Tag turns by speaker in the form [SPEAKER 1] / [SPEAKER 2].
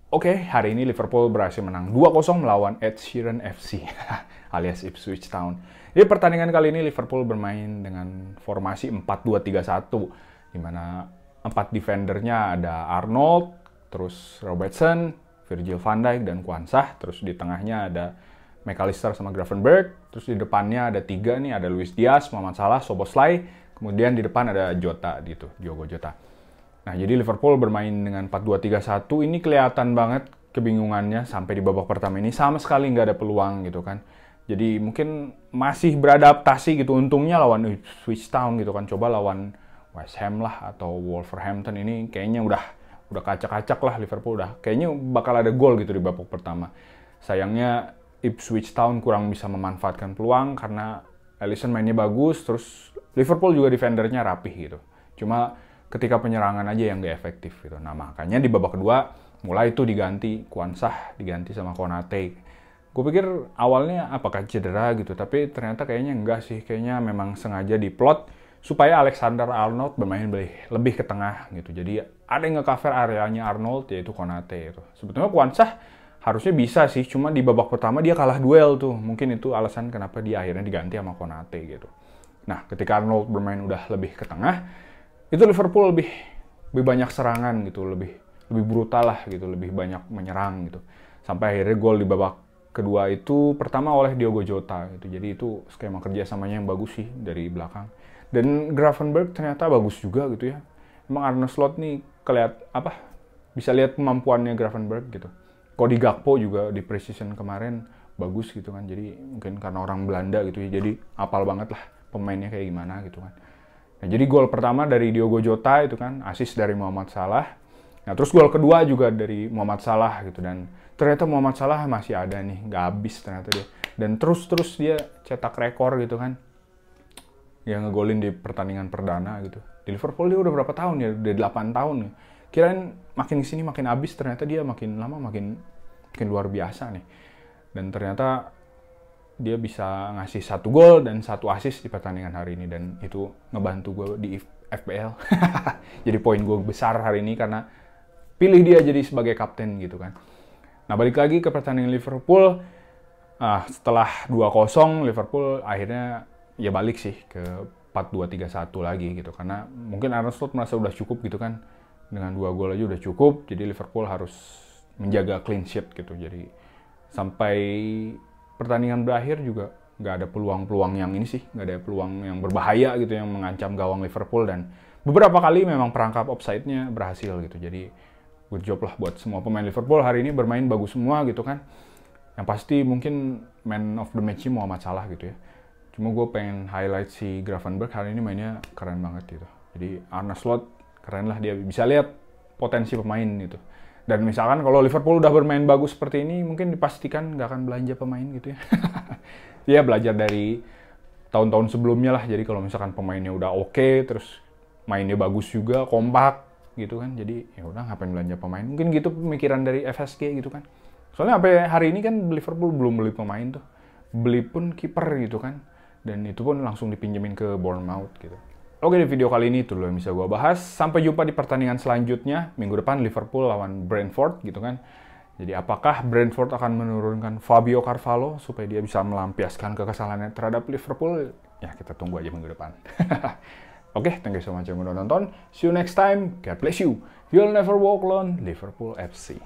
[SPEAKER 1] Oke, hari ini Liverpool berhasil menang 2-0 melawan Ed Sheeran FC alias Ipswich Town. Jadi pertandingan kali ini Liverpool bermain dengan formasi 4-2-3-1 di mana 4 defendernya ada Arnold, terus Robertson, Virgil van Dijk dan Quansah, terus di tengahnya ada McAllister sama Gravenberch, terus di depannya ada 3 nih, ada Luis Diaz, Mohamed Salah, Szoboszlai, kemudian di depan ada Jota gitu, Diogo Jota. Nah, jadi Liverpool bermain dengan 4-2-3-1 ini kelihatan banget kebingungannya sampai di babak pertama ini sama sekali nggak ada peluang gitu kan. Jadi mungkin masih beradaptasi gitu. Untungnya lawan Ipswich Town gitu kan. Coba lawan West Ham lah atau Wolverhampton ini kayaknya udah kacak-kacak lah Liverpool udah. Kayaknya bakal ada gol gitu di babak pertama. Sayangnya Ipswich Town kurang bisa memanfaatkan peluang karena Alisson mainnya bagus, terus Liverpool juga defendernya rapih gitu. Cuma ketika penyerangan aja yang gak efektif gitu. Nah makanya di babak kedua mulai itu diganti Quansah diganti sama Konate. Gue pikir awalnya apakah cedera gitu, tapi ternyata kayaknya enggak sih. Kayaknya memang sengaja diplot supaya Alexander Arnold bermain lebih ke tengah gitu. Jadi ada yang nge-cover areanya Arnold yaitu Konate itu. Sebetulnya Quansah harusnya bisa sih, cuma di babak pertama dia kalah duel tuh. Mungkin itu alasan kenapa dia akhirnya diganti sama Konate gitu. Nah ketika Arnold bermain udah lebih ke tengah, itu Liverpool lebih banyak serangan gitu, lebih brutal lah gitu, lebih banyak menyerang gitu. Sampai akhirnya gol di babak kedua itu pertama oleh Diogo Jota gitu. Jadi itu skema kerjasamanya yang bagus sih dari belakang. Dan Gravenberch ternyata bagus juga gitu ya. Emang Arne Slot nih bisa lihat kemampuannya Gravenberch gitu. Cody Gakpo juga di preseason kemarin bagus gitu kan. Jadi mungkin karena orang Belanda gitu ya. Jadi apal banget lah pemainnya kayak gimana gitu kan. Nah, jadi gol pertama dari Diogo Jota itu kan, assist dari Mohamed Salah. Nah, terus gol kedua juga dari Mohamed Salah gitu. Dan ternyata Mohamed Salah masih ada nih, nggak habis ternyata dia. Dan terus dia cetak rekor gitu kan. Yang ngegolin di pertandingan perdana gitu. Di Liverpool dia udah berapa tahun ya? Udah 8 tahun ya. Kirain makin kesini makin habis, ternyata dia makin lama makin luar biasa nih. Dan ternyata dia bisa ngasih 1 gol dan 1 assist di pertandingan hari ini, dan itu ngebantu gue di FPL. Jadi poin gue besar hari ini karena pilih dia jadi sebagai kapten gitu kan. Nah balik lagi ke pertandingan Liverpool, setelah 2-0 Liverpool akhirnya ya balik sih ke 4-2-3-1 lagi gitu, karena mungkin Arne Slot merasa udah cukup gitu kan, dengan 2 gol aja udah cukup. Jadi Liverpool harus menjaga clean sheet gitu. Jadi sampai pertandingan berakhir juga nggak ada peluang-peluang yang ini sih, nggak ada peluang yang berbahaya gitu yang mengancam gawang Liverpool, dan beberapa kali memang perangkap offside-nya berhasil gitu. Jadi good job lah buat semua pemain Liverpool hari ini, bermain bagus semua gitu kan. Yang pasti mungkin man of the match-nya Mohamed Salah gitu ya. Cuma gue pengen highlight si Gravenberch hari ini mainnya keren banget gitu. Jadi Arne Slot keren lah, dia bisa lihat potensi pemain gitu. Dan misalkan kalau Liverpool udah bermain bagus seperti ini, mungkin dipastikan nggak akan belanja pemain gitu ya. Dia belajar dari tahun-tahun sebelumnya lah. Jadi kalau misalkan pemainnya udah oke, terus mainnya bagus juga, kompak gitu kan. Jadi ya udah ngapain belanja pemain. Mungkin gitu pemikiran dari FSG gitu kan. Soalnya sampai hari ini kan Liverpool belum beli pemain tuh. Beli pun kiper gitu kan. Dan itu pun langsung dipinjemin ke Bournemouth gitu. Oke, di video kali ini itu loh yang bisa gue bahas. Sampai jumpa di pertandingan selanjutnya. Minggu depan Liverpool lawan Brentford gitu kan. Jadi apakah Brentford akan menurunkan Fabio Carvalho supaya dia bisa melampiaskan kekesalannya terhadap Liverpool? Ya kita tunggu aja minggu depan. Oke, thank you so much yang udah nonton. See you next time. God bless you. You'll never walk alone. Liverpool FC.